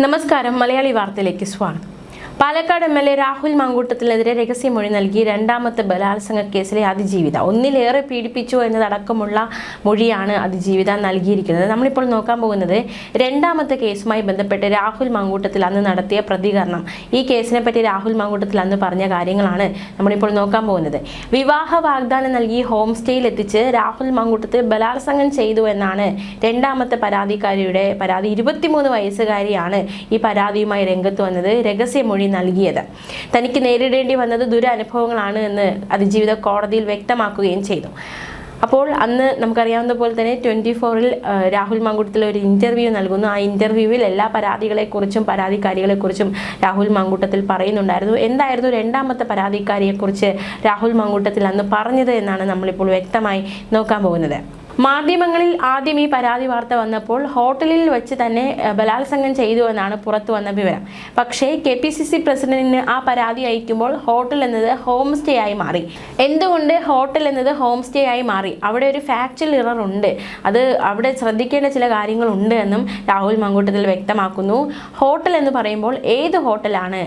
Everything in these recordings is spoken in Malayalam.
നമസ്കാരം, മലയാളി വാർത്തയിലേക്ക് സ്വാഗതം. പാലക്കാട് എം.എൽ.എ. രാഹുൽ മാങ്കൂട്ടത്തിനെതിരെ രഹസ്യമൊഴി നൽകി രണ്ടാമത്തെ ബലാത്സംഗ കേസിലെ അതിജീവിത ഒന്നിലേറെ പീഡിപ്പിച്ചു എന്നതടക്കമുള്ള മൊഴിയാണ് അതിജീവിത നൽകിയിരിക്കുന്നത്. നമ്മളിപ്പോൾ നോക്കാൻ പോകുന്നത് രണ്ടാമത്തെ കേസുമായി ബന്ധപ്പെട്ട് രാഹുൽ മാങ്കൂട്ടത്തിൽ അന്ന് നടത്തിയ പ്രതികരണം. ഈ കേസിനെ പറ്റി രാഹുൽ മാങ്കൂട്ടത്തിൽ അന്ന് പറഞ്ഞ കാര്യങ്ങളാണ് നമ്മളിപ്പോൾ നോക്കാൻ പോകുന്നത്. വിവാഹ വാഗ്ദാനം നൽകി ഹോം സ്റ്റേയിൽ എത്തിച്ച് രാഹുൽ മാങ്കൂട്ടത്തിൽ ബലാത്സംഗം ചെയ്തു എന്നാണ് രണ്ടാമത്തെ പരാതിക്കാരിയുടെ പരാതി. 23 വയസ്സുകാരിയാണ് ഈ പരാതിയുമായി രംഗത്ത് വന്നത്. രഹസ്യമൊഴി നൽകിയത്. തനിക്ക് നേരിടേണ്ടി വന്നത് ദുരനുഭവങ്ങളാണ് എന്ന് അതിജീവിത കോടതിയിൽ വ്യക്തമാക്കുകയും ചെയ്തു. അപ്പോൾ അന്ന് നമുക്കറിയാവുന്ന പോലെ തന്നെ 24-ൽ രാഹുൽ മാങ്കൂട്ടത്തിൽ ഒരു ഇന്റർവ്യൂ നൽകുന്നു. ആ ഇന്റർവ്യൂവിൽ എല്ലാ പരാതികളെക്കുറിച്ചും പരാതിക്കാരികളെക്കുറിച്ചും രാഹുൽ മാങ്കൂട്ടത്തിൽ പറയുന്നുണ്ടായിരുന്നു. എന്തായിരുന്നു രണ്ടാമത്തെ പരാതിക്കാരിയെക്കുറിച്ച് രാഹുൽ മാങ്കൂട്ടത്തിൽ അന്ന് പറഞ്ഞത് എന്നാണ് നമ്മളിപ്പോൾ വ്യക്തമായി നോക്കാൻ പോകുന്നത്. മാധ്യമങ്ങളിൽ ആദ്യം ഈ പരാതി വാർത്ത വന്നപ്പോൾ ഹോട്ടലിൽ വെച്ച് തന്നെ ബലാത്സംഗം ചെയ്തു എന്നാണ് പുറത്തു വന്ന വിവരം. പക്ഷേ KPCC പ്രസിഡന്റിന് ആ പരാതി അയക്കുമ്പോൾ ഹോട്ടൽ എന്നത് ഹോം സ്റ്റേ ആയി മാറി. എന്തുകൊണ്ട് ഹോട്ടൽ എന്നത് ഹോം സ്റ്റേ ആയി മാറി? അവിടെ ഒരു ഫാക്ച്വൽ എറർ ഉണ്ട്. അത് അവിടെ ശ്രദ്ധിക്കേണ്ട ചില കാര്യങ്ങളുണ്ട് എന്നും രാഹുൽ മാങ്കൂട്ടത്തിൽ വ്യക്തമാക്കുന്നു. ഹോട്ടൽ എന്ന് പറയുമ്പോൾ ഏത് ഹോട്ടലാണ്,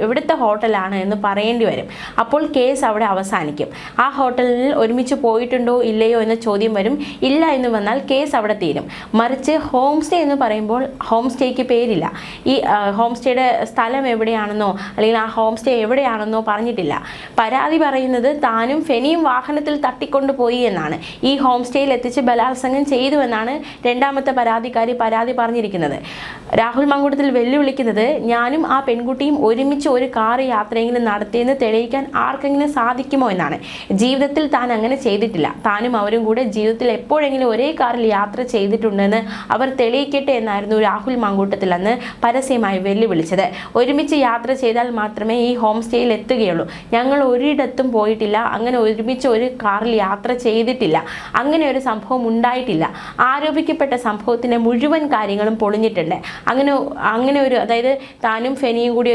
എവിടുത്തെ ഹോട്ടലാണ് എന്ന് പറയേണ്ടി വരും. അപ്പോൾ കേസ് അവിടെ അവസാനിക്കും. ആ ഹോട്ടലിൽ ഒരുമിച്ച് പോയിട്ടുണ്ടോ ഇല്ലയോ എന്ന ചോദ്യം വരും. ഇല്ല എന്ന് വന്നാൽ കേസ് അവിടെ തീരും. മറിച്ച് ഹോം സ്റ്റേ എന്ന് പറയുമ്പോൾ ഹോം സ്റ്റേക്ക് പേരില്ല. ഈ ഹോം സ്റ്റേയുടെ സ്ഥലം എവിടെയാണെന്നോ അല്ലെങ്കിൽ ആ ഹോം സ്റ്റേ എവിടെയാണെന്നോ പറഞ്ഞിട്ടില്ല. പരാതി പറയുന്നത് താനും ഫെനിയും വാഹനത്തിൽ തട്ടിക്കൊണ്ടുപോയി എന്നാണ്. ഈ ഹോം സ്റ്റേയിൽ എത്തിച്ച് ബലാത്സംഗം ചെയ്തു എന്നാണ് രണ്ടാമത്തെ പരാതിക്കാരി പരാതി പറഞ്ഞിരിക്കുന്നത്. രാഹുൽ മാങ്കൂട്ടത്തിൽ വെല്ലുവിളിക്കുന്നത് ഞാനും ആ പെൺകുട്ടിയും ഒരുമിച്ച് ഒരു കാർ യാത്രയെങ്കിലും നടത്തിയെന്ന് തെളിയിക്കാൻ ആർക്കെങ്കിലും സാധിക്കുമോ എന്നാണ്. ജീവിതത്തിൽ താൻ അങ്ങനെ ചെയ്തിട്ടില്ല. താനും അവരും കൂടെ ജീവിതത്തിൽ എപ്പോഴെങ്കിലും ഒരേ കാറിൽ യാത്ര ചെയ്തിട്ടുണ്ടെന്ന് അവർ തെളിയിക്കട്ടെ എന്നായിരുന്നു രാഹുൽ മാങ്കൂട്ടത്തിൽ അന്ന് പരസ്യമായി വെല്ലുവിളിച്ചത്. ഒരുമിച്ച് യാത്ര ചെയ്താൽ മാത്രമേ ഈ ഹോം സ്റ്റേയിൽ എത്തുകയുള്ളൂ. ഞങ്ങൾ ഒരിടത്തും പോയിട്ടില്ല. അങ്ങനെ ഒരുമിച്ച് ഒരു കാറിൽ യാത്ര ചെയ്തിട്ടില്ല. അങ്ങനെ ഒരു സംഭവം ഉണ്ടായിട്ടില്ല. ആരോപിക്കപ്പെട്ട സംഭവത്തിൻ്റെ മുഴുവൻ കാര്യങ്ങളും പൊളിഞ്ഞിട്ടുണ്ട്. അങ്ങനെ ഒരു അതായത് താനും ഫെനിയും കൂടി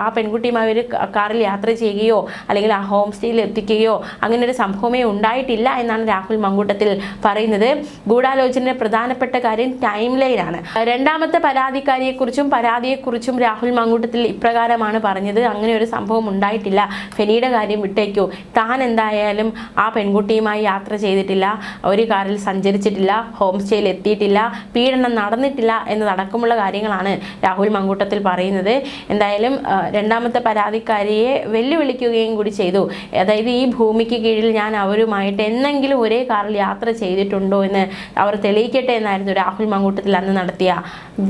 ആ പെൺകുട്ടിയുമായി ഒരു കാറിൽ യാത്ര ചെയ്യുകയോ അല്ലെങ്കിൽ ആ ഹോം സ്റ്റേയിൽ എത്തിക്കുകയോ അങ്ങനെ ഒരു സംഭവമേ ഉണ്ടായിട്ടില്ല എന്നാണ് രാഹുൽ മാങ്കൂട്ടത്തിൽ പറയുന്നത്. ഗൂഢാലോചനയുടെ പ്രധാനപ്പെട്ട കാര്യം ടൈം ലൈനാണ്. രണ്ടാമത്തെ പരാതിയെക്കുറിച്ചും രാഹുൽ മാങ്കൂട്ടത്തിൽ ഇപ്രകാരമാണ് പറഞ്ഞത്. അങ്ങനെ ഒരു സംഭവം ഉണ്ടായിട്ടില്ല. ഫെനിയുടെ കാര്യം വിട്ടേക്കൂ. താൻ എന്തായാലും ആ പെൺകുട്ടിയുമായി യാത്ര ചെയ്തിട്ടില്ല, ഒരു കാറിൽ സഞ്ചരിച്ചിട്ടില്ല, ഹോം സ്റ്റേയിൽ എത്തിയിട്ടില്ല, പീഡനം നടന്നിട്ടില്ല എന്നതടക്കമുള്ള കാര്യങ്ങളാണ് രാഹുൽ മാങ്കൂട്ടത്തിൽ പറയുന്നത്. എന്തായാലും രണ്ടാമത്തെ പരാതിക്കാരിയെ വെല്ലുവിളിക്കുകയും കൂടി ചെയ്തു. അതായത് ഈ ഭൂമിക്ക് കീഴിൽ ഞാൻ അവരുമായിട്ട് എന്നെങ്കിലും ഒരേ കാറിൽ യാത്ര ചെയ്തിട്ടുണ്ടോ എന്ന് അവർ തെളിയിക്കട്ടെ എന്നായിരുന്നു രാഹുൽ മാങ്കൂട്ടത്തിൽ അന്ന് നടത്തിയ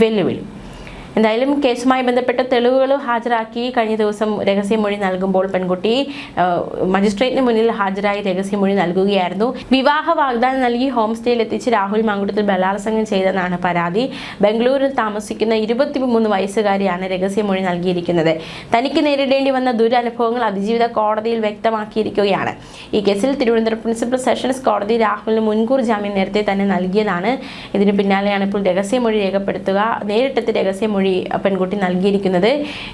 വെല്ലുവിളി. എന്തായാലും കേസുമായി ബന്ധപ്പെട്ട തെളിവുകൾ ഹാജരാക്കി കഴിഞ്ഞ ദിവസം രഹസ്യമൊഴി നൽകുമ്പോൾ പെൺകുട്ടി മജിസ്ട്രേറ്റിന് മുന്നിൽ ഹാജരായി രഹസ്യമൊഴി നൽകുകയായിരുന്നു. വിവാഹ വാഗ്ദാനം നൽകി ഹോം സ്റ്റേയിൽ എത്തിച്ച് രാഹുൽ മാങ്കൂട്ടത്തിൽ ബലാത്സംഗം ചെയ്തെന്നാണ് പരാതി. ബംഗളൂരിൽ താമസിക്കുന്ന 23 വയസ്സുകാരിയാണ് രഹസ്യമൊഴി നൽകിയിരിക്കുന്നത്. തനിക്ക് നേരിടേണ്ടി വന്ന ദുരനുഭവങ്ങൾ അതിജീവിത കോടതിയിൽ വ്യക്തമാക്കിയിരിക്കുകയാണ്. ഈ കേസിൽ തിരുവനന്തപുരം പ്രിൻസിപ്പൽ സെഷൻസ് കോടതി രാഹുലിന് മുൻകൂർ ജാമ്യം നേരത്തെ തന്നെ നൽകിയതാണ്. ഇതിന് പിന്നാലെയാണ് ഇപ്പോൾ രഹസ്യമൊഴി രേഖപ്പെടുത്തുക. നേരിട്ടെത്തി രഹസ്യമൊഴി പെൺകുട്ടി നൽകിയിരിക്കുന്നത്.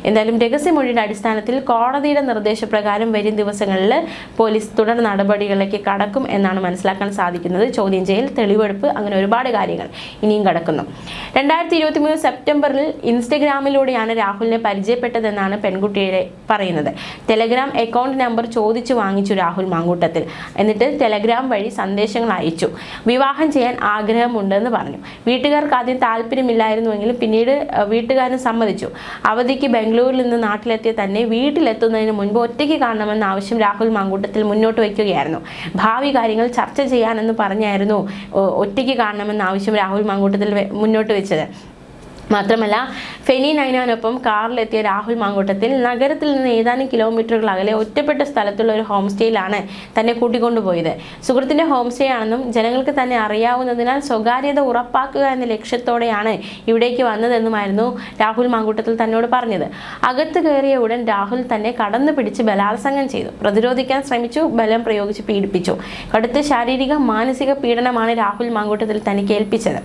എന്തായാലും രഹസ്യമൊഴിയുടെ അടിസ്ഥാനത്തിൽ കോടതിയുടെ നിർദ്ദേശപ്രകാരം വരും ദിവസങ്ങളിൽ പോലീസ് തുടർ നടപടികളിലേക്ക് കടക്കും എന്നാണ് മനസ്സിലാക്കാൻ സാധിക്കുന്നത്. ചോദ്യം ചെയ്യൽ, തെളിവെടുപ്പ്, അങ്ങനെ ഒരുപാട് കാര്യങ്ങൾ ഇനിയും കടക്കുന്നു. 2023 സെപ്റ്റംബറിൽ ഇൻസ്റ്റഗ്രാമിലൂടെയാണ് രാഹുലിനെ പരിചയപ്പെട്ടതെന്നാണ് പെൺകുട്ടിയുടെ പറയുന്നത്. ടെലഗ്രാം അക്കൗണ്ട് നമ്പർ ചോദിച്ചു വാങ്ങിച്ചു രാഹുൽ മാങ്കൂട്ടത്തിൽ. എന്നിട്ട് ടെലഗ്രാം വഴി സന്ദേശങ്ങൾ അയച്ചു. വിവാഹം ചെയ്യാൻ ആഗ്രഹമുണ്ടെന്ന് പറഞ്ഞു. വീട്ടുകാർക്ക് ആദ്യം താല്പര്യമില്ലായിരുന്നുവെങ്കിലും പിന്നീട് വീട്ടുകാരൻ സമ്മതിച്ചു. അവധിക്ക് ബംഗളൂരിൽ നിന്ന് നാട്ടിലെത്തിയ തന്നെ വീട്ടിലെത്തുന്നതിന് മുൻപ് ഒറ്റയ്ക്ക് കാണണമെന്ന ആവശ്യം രാഹുൽ മാങ്കൂട്ടത്തിൽ മുന്നോട്ട് വയ്ക്കുകയായിരുന്നു. ഭാവി കാര്യങ്ങൾ ചർച്ച ചെയ്യാനെന്ന് പറഞ്ഞായിരുന്നു ഒറ്റയ്ക്ക് കാണണമെന്ന ആവശ്യം രാഹുൽ മാങ്കൂട്ടത്തിൽ മുന്നോട്ട് വെച്ചത്. മാത്രമല്ല ഫെനി നൈനാനൊപ്പം കാറിലെത്തിയ രാഹുൽ മാങ്കൂട്ടത്തിൽ നഗരത്തിൽ നിന്ന് ഏതാനും കിലോമീറ്ററുകൾ അകലെ ഒറ്റപ്പെട്ട സ്ഥലത്തുള്ള ഒരു ഹോം സ്റ്റേയിലാണ് തന്നെ കൂട്ടിക്കൊണ്ടുപോയത്. സുഹൃത്തിൻ്റെ ഹോം സ്റ്റേ ആണെന്നും ജനങ്ങൾക്ക് തന്നെ അറിയാവുന്നതിനാൽ സ്വകാര്യത ഉറപ്പാക്കുക എന്ന ലക്ഷ്യത്തോടെയാണ് ഇവിടേക്ക് വന്നതെന്നുമായിരുന്നു രാഹുൽ മാങ്കൂട്ടത്തിൽ തന്നോട് പറഞ്ഞത്. അകത്ത് കയറിയ ഉടൻ രാഹുൽ തന്നെ കടന്നു പിടിച്ച് ബലാത്സംഗം ചെയ്തു. പ്രതിരോധിക്കാൻ ശ്രമിച്ചു, ബലം പ്രയോഗിച്ച് പീഡിപ്പിച്ചു. കടുത്ത ശാരീരിക മാനസിക പീഡനമാണ് രാഹുൽ മാങ്കൂട്ടത്തിൽ തനിക്ക് ഏൽപ്പിച്ചത്.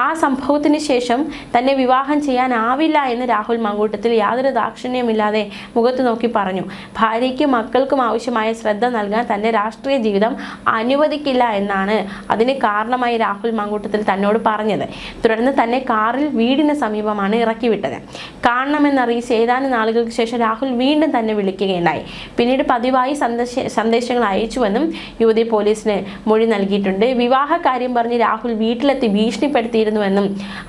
ആ സംഭവത്തിന് ശേഷം തന്നെ വിവാഹം ചെയ്യാൻ ആവില്ല എന്ന് രാഹുൽ മങ്കൂട്ടത്തിൽ യാതൊരു ദാക്ഷിണ്യമില്ലാതെ മുഖത്ത് നോക്കി പറഞ്ഞു. ഭാര്യയ്ക്കും മക്കൾക്കും ആവശ്യമായ ശ്രദ്ധ നൽകാൻ തന്റെ രാഷ്ട്രീയ ജീവിതം അനുവദിക്കില്ല എന്നാണ് അതിന് കാരണമായി രാഹുൽ മങ്കൂട്ടത്തിൽ തന്നോട് പറഞ്ഞത്. തുടർന്ന് തന്നെ കാറിൽ വീടിന് സമീപമാണ് ഇറക്കിവിട്ടത്. കാണണമെന്നറിയിച്ച് ഏതാനും നാളുകൾക്ക് ശേഷം രാഹുൽ വീണ്ടും തന്നെ വിളിക്കുകയുണ്ടായി. പിന്നീട് പതിവായി സന്ദേശങ്ങൾ അയച്ചുവെന്നും യുവതി പോലീസിന് മൊഴി നൽകിയിട്ടുണ്ട്. വിവാഹ കാര്യം പറഞ്ഞ് രാഹുൽ വീട്ടിലെത്തി ഭീഷണിപ്പെടുത്തിയിരുന്നുവെന്നും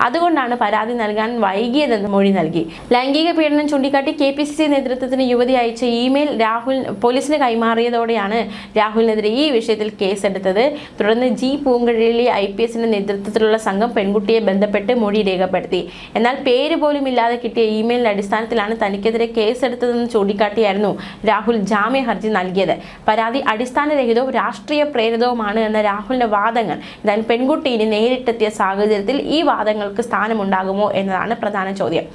അതുകൊണ്ടാണ് പരാതി നൽകാൻ വൈകിയതെന്ന് മൊഴി നൽകി. ലൈംഗിക പീഡനം ചൂണ്ടിക്കാട്ടി KPCC നേതൃത്വത്തിന് യുവതി അയച്ച ഇമെയിൽ രാഹുൽ പോലീസിന് കൈമാറിയതോടെയാണ് രാഹുലിനെതിരെ ഈ വിഷയത്തിൽ കേസെടുത്തത്. തുടർന്ന് പൂങ്കഴലി IPSന്റെ നേതൃത്വത്തിലുള്ള സംഘം പെൺകുട്ടിയെ ബന്ധപ്പെട്ട് മൊഴി രേഖപ്പെടുത്തി. എന്നാൽ പേര് പോലും ഇല്ലാതെ കിട്ടിയ ഇമെയിലിന്റെ അടിസ്ഥാനത്തിലാണ് തനിക്കെതിരെ കേസെടുത്തതെന്ന് ചൂണ്ടിക്കാട്ടിയായിരുന്നു രാഹുൽ ജാമ്യ ഹർജി നൽകിയത്. പരാതി അടിസ്ഥാനരഹിതവും രാഷ്ട്രീയ പ്രേരിതവുമാണ് എന്ന രാഹുലിന്റെ വാദങ്ങൾ എന്തായാലും പെൺകുട്ടി ഇനി നേരിട്ടെത്തിയ സാഹചര്യത്തിൽ ഈ വാദങ്ങൾക്ക് സ്ഥാനമുണ്ടാകുമോ എന്നതാണ് പ്രധാന ചോദ്യം.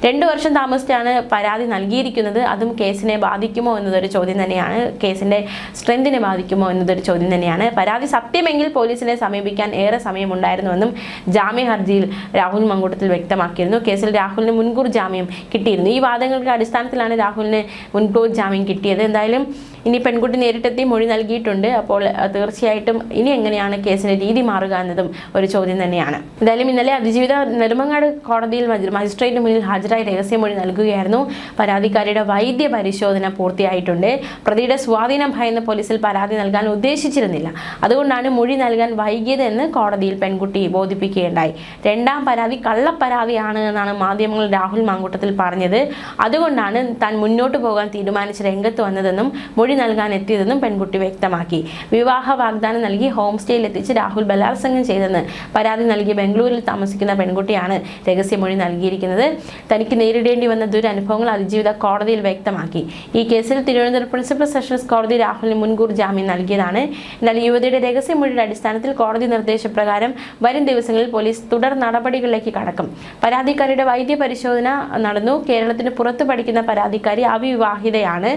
2 വർഷം താമസിച്ചാണ് പരാതി നൽകിയിരിക്കുന്നത്. അതും കേസിനെ ബാധിക്കുമോ എന്നതൊരു ചോദ്യം തന്നെയാണ്. കേസിന്റെ സ്ട്രെങ്തിനെ ബാധിക്കുമോ എന്നതൊരു ചോദ്യം തന്നെയാണ്. പരാതി സത്യമെങ്കിൽ പോലീസിനെ സമീപിക്കാൻ ഏറെ സമയമുണ്ടായിരുന്നുവെന്നും ജാമ്യ ഹർജിയിൽ രാഹുൽ മങ്കൂട്ടത്തിൽ വ്യക്തമാക്കിയിരുന്നു. കേസിൽ രാഹുലിന് മുൻകൂർ ജാമ്യം കിട്ടിയിരുന്നു. ഈ വാദങ്ങളുടെ അടിസ്ഥാനത്തിലാണ് രാഹുലിന് മുൻകൂർ ജാമ്യം കിട്ടിയത്. എന്തായാലും ഇനി പെൺകുട്ടി നേരിട്ടെത്തി മൊഴി നൽകിയിട്ടുണ്ട്. അപ്പോൾ തീർച്ചയായിട്ടും ഇനി എങ്ങനെയാണ് കേസിന്റെ രീതി മാറുക എന്നതും ഒരു ചോദ്യം തന്നെയാണ്. എന്തായാലും ഇന്നലെ അതിജീവിത നെടുമങ്ങാട് കോടതിയിൽ മജിസ്ട്രേറ്റിന് മുന്നിൽ ഹാജരായി രഹസ്യമൊഴി നൽകുകയായിരുന്നു. പരാതിക്കാരിയുടെ വൈദ്യ പരിശോധന പൂർത്തിയായിട്ടുണ്ട്. പ്രതിയുടെ സ്വാധീനം ഭയന്ന് പോലീസിൽ പരാതി നൽകാൻ ഉദ്ദേശിച്ചിരുന്നില്ല. അതുകൊണ്ടാണ് മൊഴി നൽകാൻ വൈകിയതെന്ന് കോടതിയിൽ പെൺകുട്ടി ബോധിപ്പിക്കുകയുണ്ടായി. 2ാം പരാതി കള്ളപ്പരാതിയാണ് എന്നാണ് മാധ്യമങ്ങൾ രാഹുൽ മങ്കൂട്ടത്തിൽ പറഞ്ഞത്. അതുകൊണ്ടാണ് താൻ മുന്നോട്ട് പോകാൻ തീരുമാനിച്ച് രംഗത്ത് വന്നതെന്നും മൊഴി നൽകാൻ എത്തിയതെന്നും പെൺകുട്ടി വ്യക്തമാക്കി. വിവാഹ വാഗ്ദാനം നൽകി ഹോം സ്റ്റേയിൽ എത്തിച്ച് രാഹുൽ ബലാത്സംഗം ചെയ്തെന്ന് പരാതി നൽകി ബംഗളൂരിൽ താമസിക്കുന്ന പെൺകുട്ടിയാണ് രഹസ്യമൊഴി നൽകിയിരിക്കുന്നത്. തനിക്ക് നേരിടേണ്ടി വന്ന ദുരനുഭവങ്ങൾ അതിജീവിത കോടതിയിൽ വ്യക്തമാക്കി. ഈ കേസിൽ തിരുവനന്തപുരം പ്രിൻസിപ്പൽ സെഷൻസ് കോടതി രാഹുലിന് മുൻകൂർ ജാമ്യം നൽകിയതാണ്. എന്നാൽ യുവതിയുടെ രഹസ്യമൊഴിയുടെ അടിസ്ഥാനത്തിൽ കോടതി നിർദ്ദേശപ്രകാരം വരും ദിവസങ്ങളിൽ പോലീസ് തുടർ നടപടികളിലേക്ക് കടക്കും. പരാതിക്കാരിയുടെ വൈദ്യ പരിശോധന നടന്നു. കേരളത്തിന് പുറത്ത് പഠിക്കുന്ന പരാതിക്കാരി അവിവാഹിതയാണ്.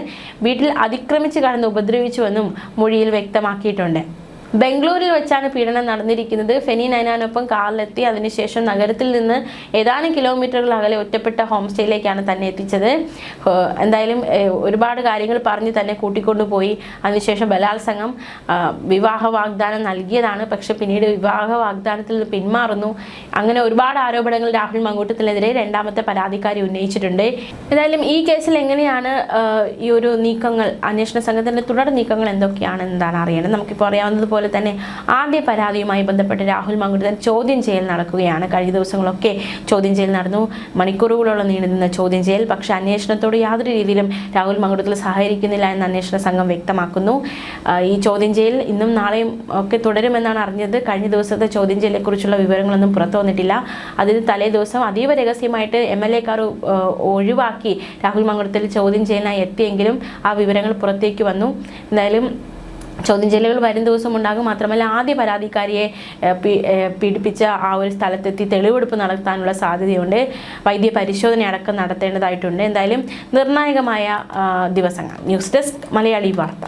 വീട്ടിൽ അതിക്രമിച്ച് കടന്ന് ഉപദ്രവിച്ചുവെന്നും മൊഴിയിൽ വ്യക്തമാക്കിയിട്ടുണ്ട്. ബംഗളൂരിൽ വെച്ചാണ് പീഡനം നടന്നിരിക്കുന്നത്. ഫെനി നൈനാനൊപ്പം കാറിലെത്തി അതിനുശേഷം നഗരത്തിൽ നിന്ന് ഏതാനും കിലോമീറ്ററുകൾ അകലെ ഒറ്റപ്പെട്ട ഹോം സ്റ്റേയിലേക്കാണ് തന്നെ എത്തിച്ചത്. എന്തായാലും ഒരുപാട് കാര്യങ്ങൾ പറഞ്ഞ് തന്നെ കൂട്ടിക്കൊണ്ടുപോയി. അതിനുശേഷം ബലാത്സംഗം, വിവാഹ വാഗ്ദാനം നൽകിയതാണ്. പക്ഷെ പിന്നീട് വിവാഹ വാഗ്ദാനത്തിൽ നിന്ന് പിന്മാറുന്നു. അങ്ങനെ ഒരുപാട് ആരോപണങ്ങൾ രാഹുൽ മങ്കൂട്ടത്തിനെതിരെ 2ാമത്തെ പരാതിക്കാരി ഉന്നയിച്ചിട്ടുണ്ട്. എന്തായാലും ഈ കേസിൽ എങ്ങനെയാണ് ഈ ഒരു നീക്കങ്ങൾ, അന്വേഷണ സംഘത്തിന്റെ തുടർ നീക്കങ്ങൾ എന്തൊക്കെയാണെന്നതാണ് അറിയേണ്ടത്. നമുക്കിപ്പോൾ അറിയാവുന്നതുപോലെ തന്നെ ആദ്യ പരാതിയുമായി ബന്ധപ്പെട്ട് രാഹുൽ മങ്കൂട്ടത്തിൽ ചോദ്യം ചെയ്യൽ നടക്കുകയാണ്. കഴിഞ്ഞ ദിവസങ്ങളൊക്കെ ചോദ്യം ചെയ്യൽ നടന്നു. മണിക്കൂറുകളോളം നീണ്ടുനിന്ന ചോദ്യം ചെയ്യൽ. പക്ഷേ അന്വേഷണത്തോട് യാതൊരു രീതിയിലും രാഹുൽ മങ്കൂട്ടത്തിൽ സഹകരിക്കുന്നില്ല എന്ന് അന്വേഷണ സംഘം വ്യക്തമാക്കുന്നു. ഈ ചോദ്യം ചെയ്യൽ ഇന്നും നാളെയും ഒക്കെ തുടരുമെന്നാണ് അറിഞ്ഞത്. കഴിഞ്ഞ ദിവസത്തെ ചോദ്യം ചെയ്യലിനെ കുറിച്ചുള്ള വിവരങ്ങളൊന്നും പുറത്തു വന്നിട്ടില്ല. അതിന് തലേ ദിവസം അതീവ രഹസ്യമായിട്ട് MLA കാർ ഒഴിവാക്കി രാഹുൽ മങ്കൂട്ടത്തിൽ ചോദ്യം ചെയ്യലിനായി എത്തിയെങ്കിലും ആ വിവരങ്ങൾ പുറത്തേക്ക് വന്നു. എന്തായാലും ചോദ്യം ചെയ്യലുകൾ വരും ദിവസം ഉണ്ടാകും. മാത്രമല്ല ആദ്യ പരാതിക്കാരിയെ പീഡിപ്പിച്ച ആ ഒരു സ്ഥലത്തെത്തി തെളിവെടുപ്പ് നടത്താനുള്ള സാധ്യതയുണ്ട്. വൈദ്യ പരിശോധന അടക്കം നടത്തേണ്ടതായിട്ടുണ്ട്. എന്തായാലും നിർണായകമായ ദിവസങ്ങൾ. ന്യൂസ് ഡെസ്ക് മലയാളി വാർത്ത.